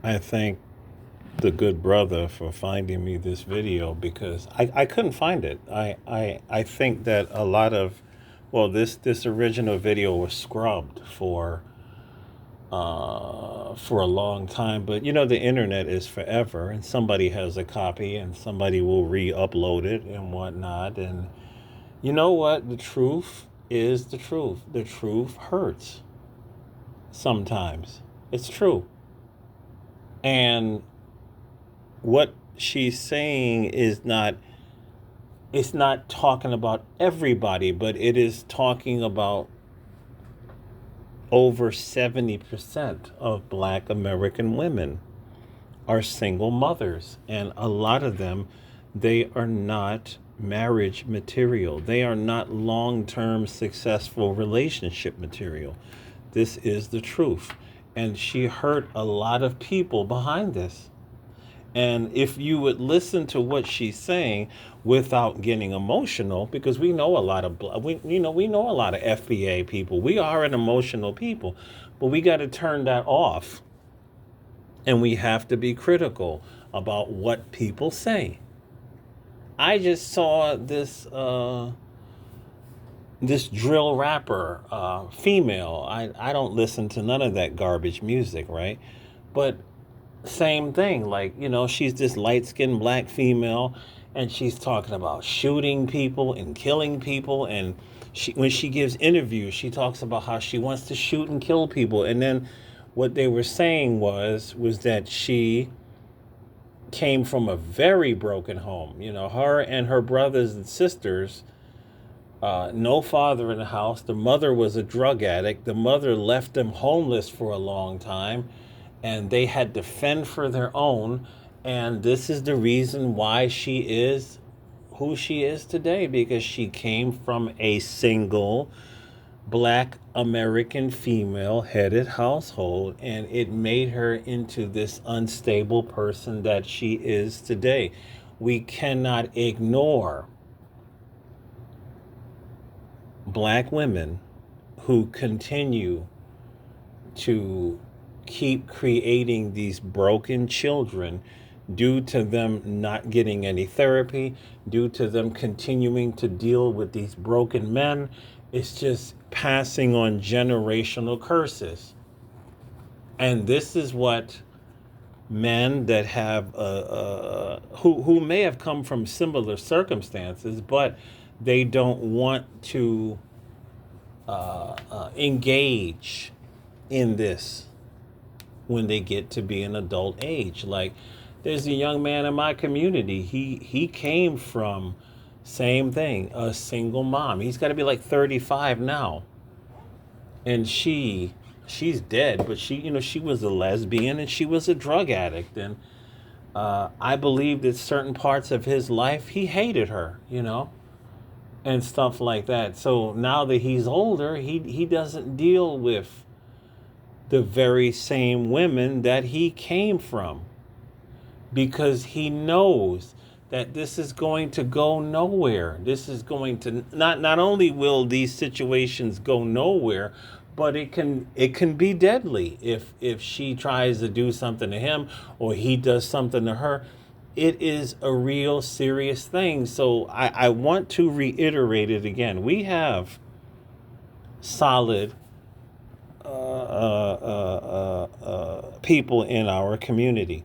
I thank the good brother for finding me this video because I couldn't find it. I think that a lot of, well, this original video was scrubbed for a long time, but the internet is forever, and somebody has a copy, and somebody will re-upload it and whatnot. And you know what? The truth is the truth. The truth hurts sometimes. It's true. And what she's saying is not, it's not talking about everybody, but it is talking about over 70% of Black American women are single mothers, and a lot of them, they are not marriage material. They are not long-term successful relationship material. This is the truth. And she hurt a lot of people behind this. And if you would listen to what she's saying without getting emotional, because we know a lot of we know a lot of FBA people. We are an emotional people, but we got to turn that off, and we have to be critical about what people say. I just saw this drill rapper, female. I don't listen to none of that garbage music, right? But same thing, like, she's this light-skinned black female, and she's talking about shooting people and killing people. And when she gives interviews, she talks about how she wants to shoot and kill people. And then what they were saying was that she came from a very broken home. Her and her brothers and sisters, no father in the house. The mother was a drug addict. The mother left them homeless for a long time, and they had to fend for their own. And this is the reason why she is who she is today, because she came from a single Black American female headed household, and it made her into this unstable person that she is today. We cannot ignore Black women who continue to keep creating these broken children due to them not getting any therapy, due to them continuing to deal with these broken men. It's just passing on generational curses. And this is what men that have who may have come from similar circumstances, but they don't want to engage in this when they get to be an adult age. Like, there's a young man in my community. He came from, same thing, a single mom. He's got to be like 35 now, and she's dead. But she was a lesbian, and she was a drug addict. And I believe that certain parts of his life he hated her, and stuff like that. So now that he's older, he doesn't deal with the very same women that he came from, because he knows that this is going to go nowhere. This is going to not only will these situations go nowhere, but it can be deadly if she tries to do something to him or he does something to her. It is a real serious thing. So I want to reiterate it again. We have solid people in our community,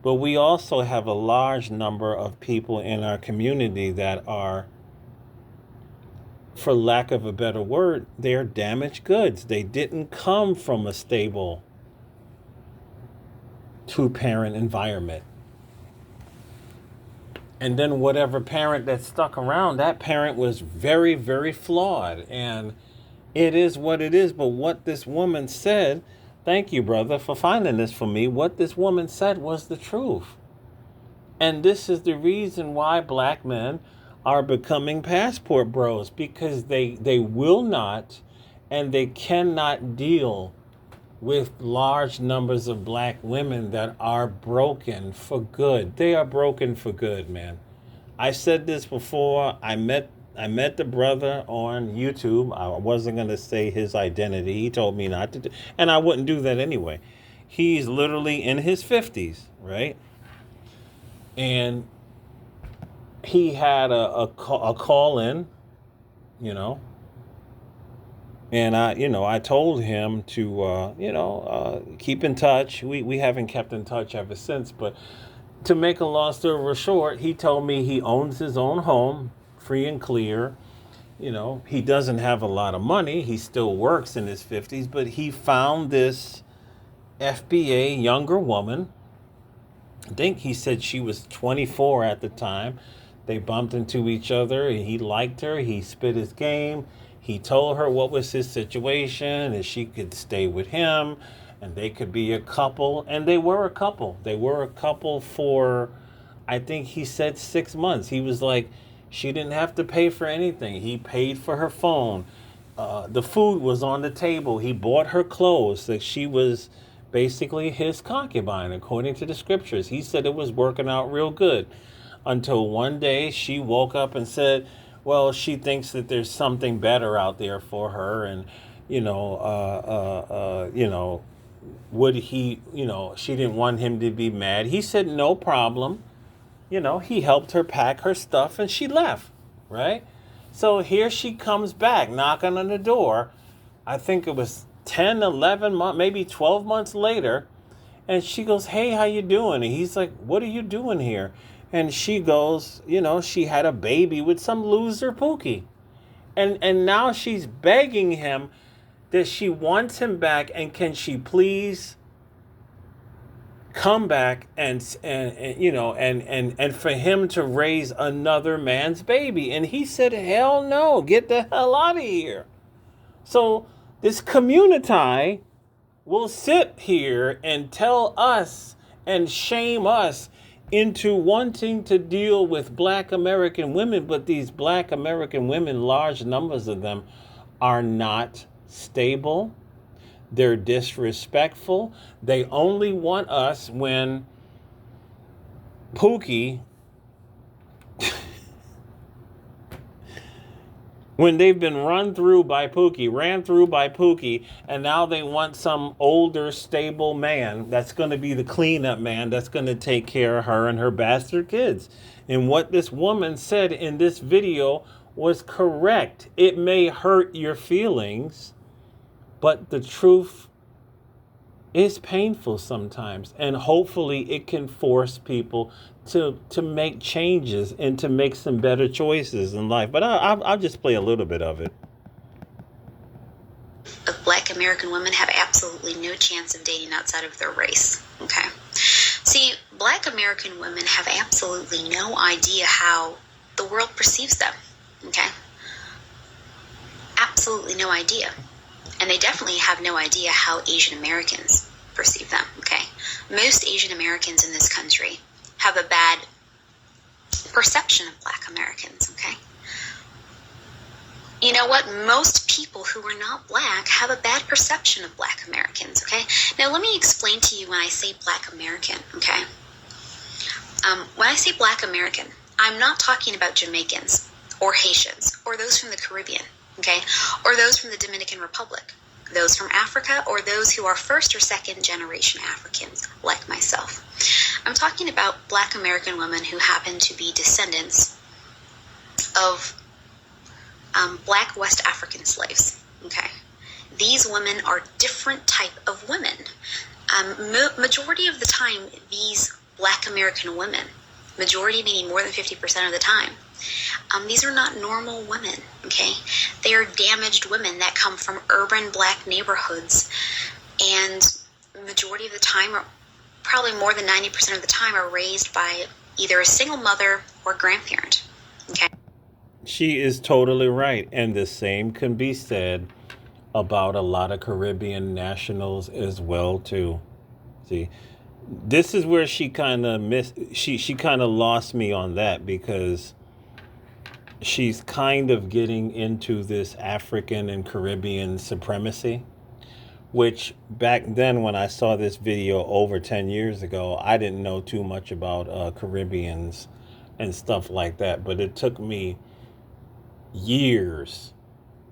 but we also have a large number of people in our community that are, for lack of a better word, they're damaged goods. They didn't come from a stable two-parent environment. And then whatever parent that stuck around, that parent was very, very flawed. And it is what it is. But what this woman said, thank you, brother, for finding this for me. What this woman said was the truth. And this is the reason why Black men are becoming passport bros, because they will not and they cannot deal with large numbers of Black women that are broken for good. They are broken for good, man. I said this before. I met the brother on YouTube. I wasn't going to say his identity. He told me not to do, and I wouldn't do that anyway. He's literally in his 50s, right? And he had a call in, you know, and I told him to, keep in touch. We haven't kept in touch ever since, but to make a long story short, he told me he owns his own home, free and clear. He doesn't have a lot of money. He still works in his 50s, but he found this FBA younger woman. I think he said she was 24 at the time. They bumped into each other and he liked her. He spit his game. He told her what was his situation and she could stay with him and they could be a couple. And they were a couple. They were a couple for, I think he said 6 months. He was like, she didn't have to pay for anything. He paid for her phone. The food was on the table. He bought her clothes. That she was basically his concubine, according to the scriptures. He said it was working out real good until one day she woke up and said, well, she thinks that there's something better out there for her. And, would he, she didn't want him to be mad. He said, no problem. He helped her pack her stuff and she left, right? So here she comes back, knocking on the door. I think it was 10, 11 months, maybe 12 months later. And she goes, hey, how you doing? And he's like, what are you doing here? And she goes, she had a baby with some loser Pookie. And now she's begging him that she wants him back and can she please come back and for him to raise another man's baby. And he said, hell no, get the hell out of here. So this community will sit here and tell us and shame us into wanting to deal with Black American women, but these Black American women, large numbers of them, are not stable. They're disrespectful. They only want us when Pookie, when they've been ran through by Pookie, and now they want some older, stable man that's going to be the cleanup man that's going to take care of her and her bastard kids. And what this woman said in this video was correct. It may hurt your feelings, but the truth is painful sometimes. And hopefully it can force people to make changes and to make some better choices in life. But I'll just play a little bit of it. Black American women have absolutely no chance of dating outside of their race. Okay. See, Black American women have absolutely no idea how the world perceives them. Okay. Absolutely no idea. And they definitely have no idea how Asian Americans perceive them, okay? Most Asian Americans in this country have a bad perception of Black Americans, okay? You know what? Most people who are not Black have a bad perception of Black Americans, okay? Now, let me explain to you when I say Black American, okay? When I say Black American, I'm not talking about Jamaicans or Haitians or those from the Caribbean, okay, or those from the Dominican Republic, those from Africa, or those who are first or second generation Africans, like myself. I'm talking about Black American women who happen to be descendants of Black West African slaves, okay. These women are different type of women. Majority of the time, these Black American women, majority meaning more than 50% of the time, these are not normal women, okay? They are damaged women that come from urban Black neighborhoods, and majority of the time, or probably more than 90% of the time, are raised by either a single mother or grandparent, okay? She is totally right, and the same can be said about a lot of Caribbean nationals as well, too. See, this is where she kind of she kind of lost me on that, because she's kind of getting into this African and Caribbean supremacy, which back then when I saw this video over 10 years ago, I didn't know too much about Caribbeans and stuff like that. But it took me years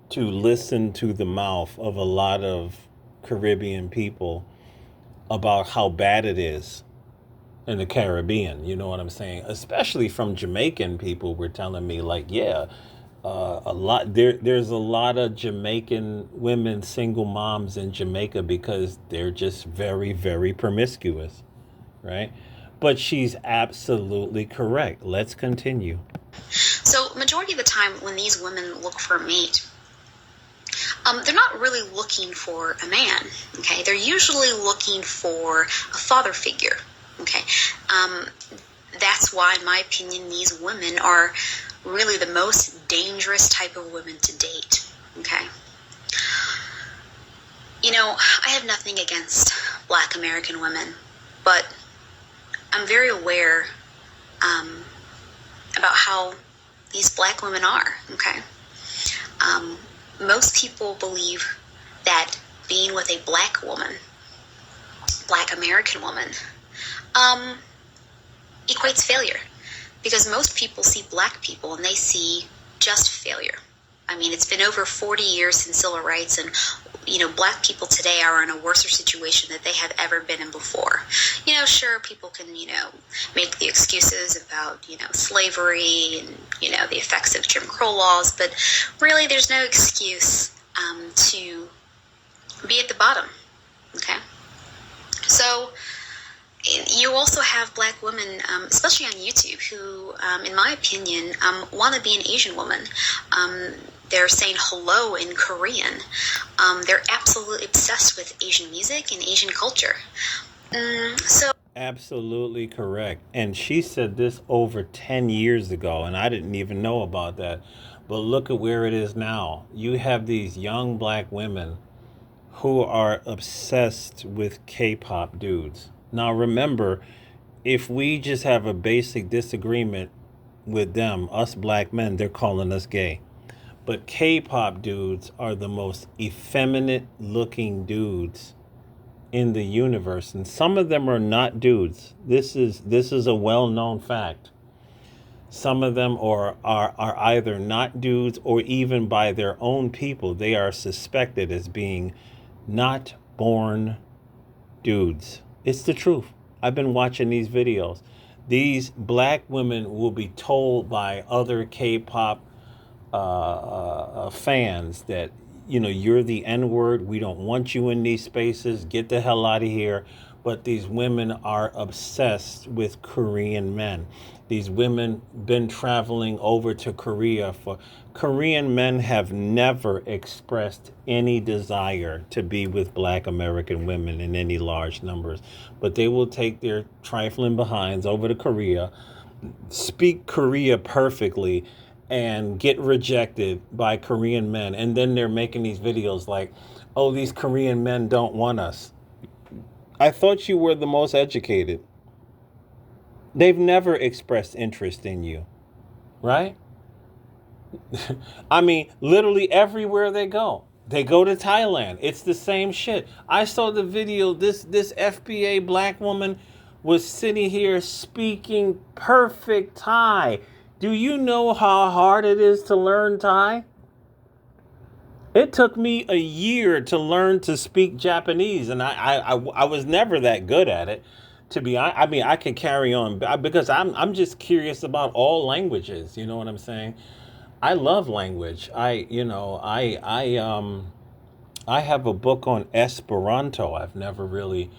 to listen to the mouth of a lot of Caribbean people about how bad it is in the Caribbean. You know what I'm saying? Especially from Jamaican people were telling me, like, yeah, a lot there's a lot of Jamaican women, single moms in Jamaica because they're just very, very promiscuous, right? But she's absolutely correct. Let's continue. So, majority of the time when these women look for a mate, they're not really looking for a man, okay? They're usually looking for a father figure, okay? That's why, in my opinion, these women are really the most dangerous type of women to date, okay? You know, I have nothing against Black American women, but I'm very aware about how these Black women are, okay? Most people believe that being with a Black woman, Black American woman, equates failure, because most people see Black people and they see just failure. I mean, it's been over 40 years since civil rights, and you know, Black people today are in a worse situation than they have ever been in before. You know, sure, people can, you know, make the excuses about, you know, slavery and, you know, the effects of Jim Crow laws, but really there's no excuse to be at the bottom, okay? So you also have Black women, especially on YouTube, who, in my opinion, want to be an Asian woman. They're saying hello in Korean. They're absolutely obsessed with Asian music and Asian culture. Absolutely correct. And she said this over 10 years ago, and I didn't even know about that. But look at where it is now. You have these young Black women who are obsessed with K-pop dudes. Now remember, if we just have a basic disagreement with them, us Black men, they're calling us gay. But K-pop dudes are the most effeminate looking dudes in the universe, and some of them are not dudes. This is a well-known fact. Some of them are either not dudes, or even by their own people, they are suspected as being not born dudes. It's the truth. I've been watching these videos. These Black women will be told by other K-pop fans that, you know, you're the N-word. We don't want you in these spaces. Get the hell out of here. But these women are obsessed with Korean men. These women been traveling over to Korea for... Korean men have never expressed any desire to be with Black American women in any large numbers. But they will take their trifling behinds over to Korea, speak Korea perfectly, and get rejected by Korean men. And then they're making these videos like, oh, these Korean men don't want us. I thought you were the most educated. They've never expressed interest in you, right? I mean, literally everywhere they go. They go to Thailand. It's the same shit. I saw the video. This FBA Black woman was sitting here speaking perfect Thai. Do you know how hard it is to learn Thai? It took me a year to learn to speak Japanese, and I was never that good at it. To be honest, I mean, I can carry on because I'm just curious about all languages. You know what I'm saying? I love language. I have a book on Esperanto. I've never really,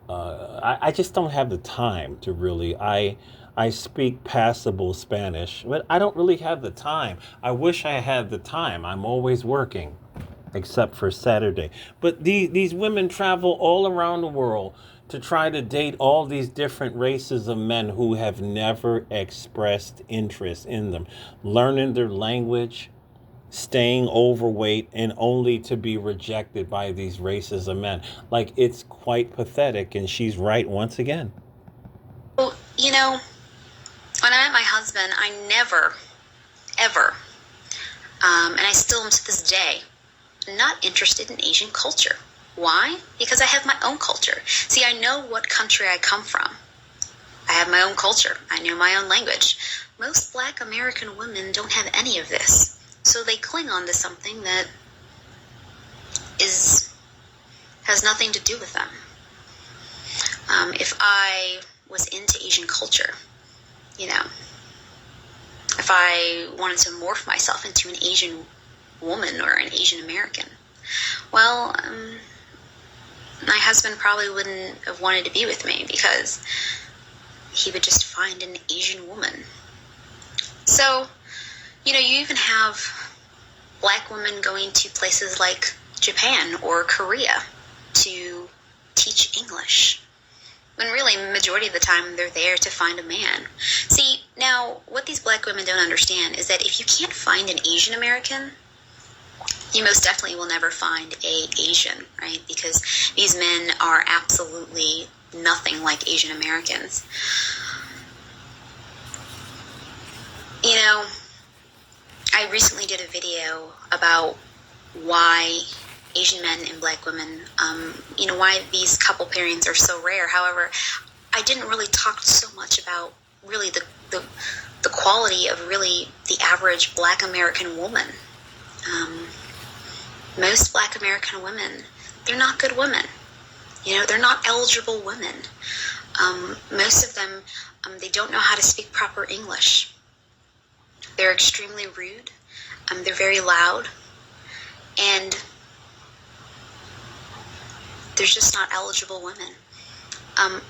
I just don't have the time to really, I speak passable Spanish, but I don't really have the time. I wish I had the time. I'm always working, except for Saturday. But these women travel all around the world to try to date all these different races of men who have never expressed interest in them, learning their language, staying overweight, and only to be rejected by these races of men. Like, it's quite pathetic, and she's right once again. Well, you know, when I met my husband, I never, ever, and I still am to this day, not interested in Asian culture. Why? Because I have my own culture. See, I know what country I come from. I have my own culture. I know my own language. Most Black American women don't have any of this. So they cling on to something that has nothing to do with them. If I was into Asian culture, if I wanted to morph myself into an Asian woman or an Asian American, well, my husband probably wouldn't have wanted to be with me because he would just find an Asian woman. So, you even have black women going to places like Japan or Korea to teach English, when really, majority of the time, they're there to find a man. See, now, what these black women don't understand is that if you can't find an Asian American, you most definitely will never find an Asian, right? Because these men are absolutely nothing like Asian Americans. I recently did a video about why Asian men and black women, why these couple pairings are so rare. However, I didn't really talk so much about really the quality of really the average black American woman. Most black American women, they're not good women. They're not eligible women. Most of them, they don't know how to speak proper English. They're extremely rude. They're very loud. And there's just not eligible women.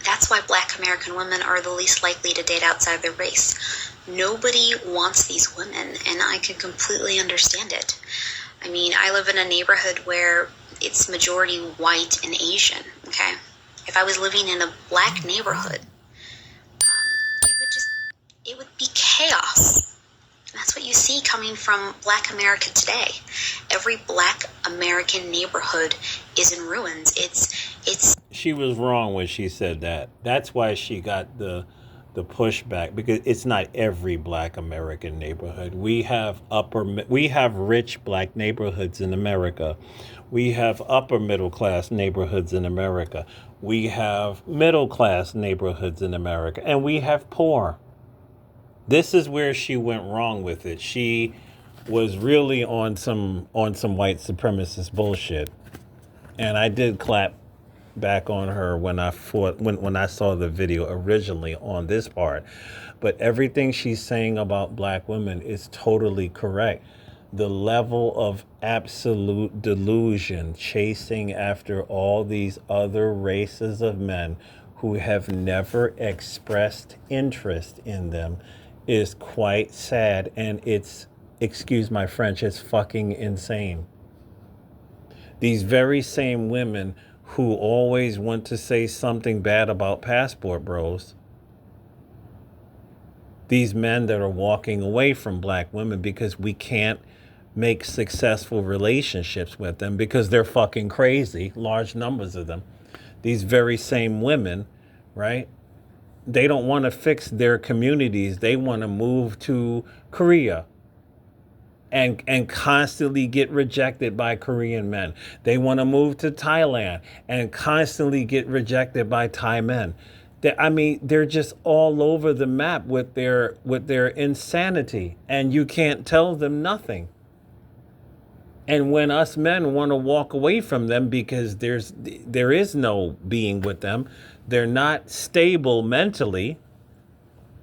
That's why black American women are the least likely to date outside their race. Nobody wants these women, and I can completely understand it. I mean, I live in a neighborhood where it's majority white and Asian, okay? If I was living in a black neighborhood, it would be chaos. And that's what you see coming from black America today. Every black American neighborhood is in ruins. It's. She was wrong when she said that. That's why she got the pushback, because it's not every black American neighborhood. We have rich black neighborhoods in America. We have upper middle class neighborhoods in America. We have middle class neighborhoods in America, and we have poor. This is where she went wrong with it. She was really on some white supremacist bullshit, and I did clap back on her when I saw the video originally on this part. But everything she's saying about black women is totally correct. The level of absolute delusion, chasing after all these other races of men who have never expressed interest in them, is quite sad, and it's, excuse my French, it's fucking insane. These very same women who always want to say something bad about passport bros, these men that are walking away from black women because we can't make successful relationships with them because they're fucking crazy, large numbers of them. These very same women, right? They don't want to fix their communities. They want to move to Korea and constantly get rejected by Korean men. They want to move to Thailand and constantly get rejected by Thai men. They're just all over the map with their insanity, and you can't tell them nothing. And when us men want to walk away from them because there is no being with them, they're not stable mentally.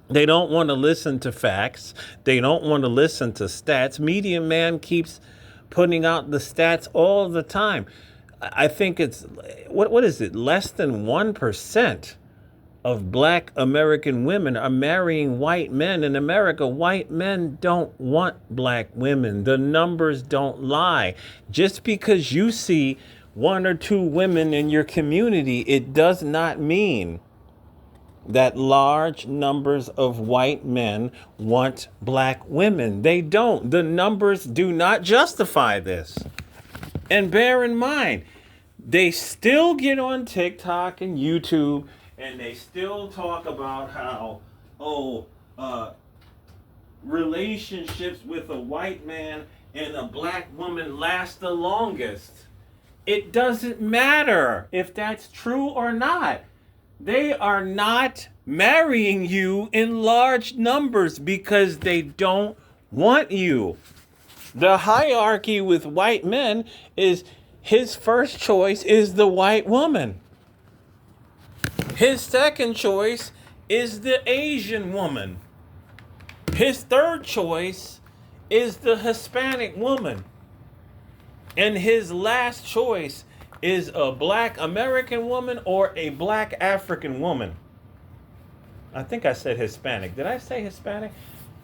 They don't want to listen to facts. They don't want to listen to stats. Media Man keeps putting out the stats all the time. I think it's, what is it? Less than 1% of black American women are marrying white men in America. White men don't want black women. The numbers don't lie. Just because you see one or two women in your community, it does not mean that large numbers of white men want black women. They don't. The numbers do not justify this. And bear in mind, they still get on TikTok and YouTube and they still talk about how, relationships with a white man and a black woman last the longest. It doesn't matter if that's true or not. They are not marrying you in large numbers because they don't want you. The hierarchy with white men is his first choice is the white woman. His second choice is the Asian woman. His third choice is the Hispanic woman. And his last choice is a black American woman or a black African woman. I think I said Hispanic. Did I say Hispanic?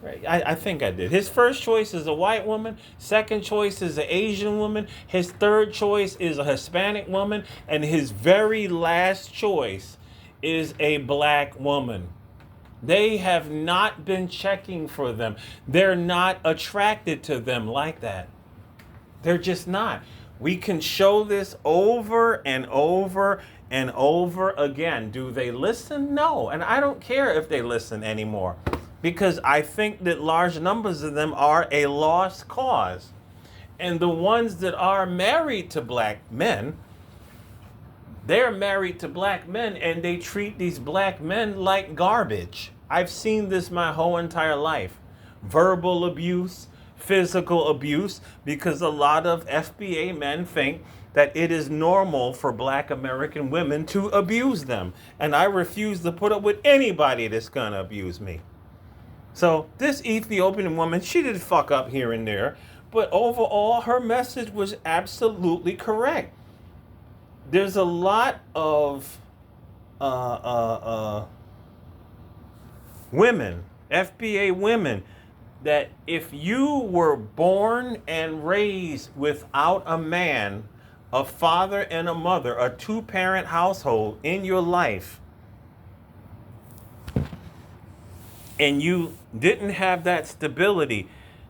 Right. I think I did. His first choice is a white woman. Second choice is an Asian woman. His third choice is a Hispanic woman. And his very last choice is a black woman. They have not been checking for them. They're not attracted to them like that. They're just not. We can show this over and over and over again. Do they listen? No. And I don't care if they listen anymore, because I think that large numbers of them are a lost cause. And the ones that are married to black men, they're married to black men and they treat these black men like garbage. I've seen this my whole entire life. Verbal abuse, physical abuse, because a lot of FBA men think that it is normal for black American women to abuse them. And I refuse to put up with anybody that's gonna abuse me. So this Ethiopian woman, she did fuck up here and there, but overall her message was absolutely correct. There's a lot of women, FBA women, that if you were born and raised without a man, a father and a mother, a two-parent household in your life, and you didn't have that stability,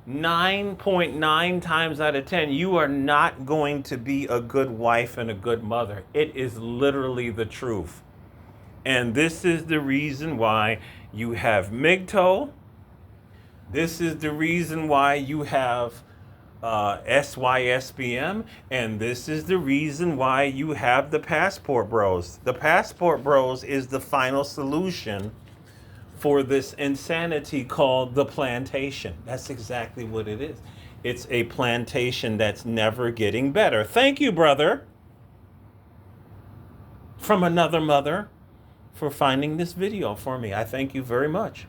9.9 times out of 10, you are not going to be a good wife and a good mother. It is literally the truth. And this is the reason why you have MGTOW. This is the reason why you have SYSBM. And this is the reason why you have the Passport Bros. The Passport Bros is the final solution for this insanity called the plantation. That's exactly what it is. It's a plantation that's never getting better. Thank you, brother, from another mother, for finding this video for me. I thank you very much.